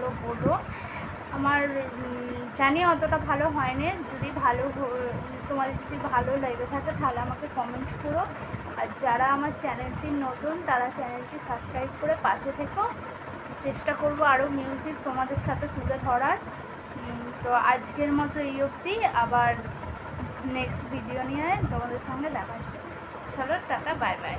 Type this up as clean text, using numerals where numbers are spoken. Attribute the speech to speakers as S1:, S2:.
S1: লাগলো বলো। আমার জানি অতটা ভালো হয়নি, যদি তোমাদের যদি ভালো লেগে থাকে তাহলে আমাকে কমেন্ট করো। আর যারা আমার চ্যানেলটি নতুন তারা চ্যানেলটি সাবস্ক্রাইব করে পাশে থেকো। চেষ্টা করব আরও মিউজিক তোমাদের সাথে তুলে ধরার। তো আজকের মতো এই অবধি, আবার নেক্সট ভিডিও নিয়ে তোমাদের সঙ্গে দেখা হচ্ছে। চলো টাটা, বাই বাই।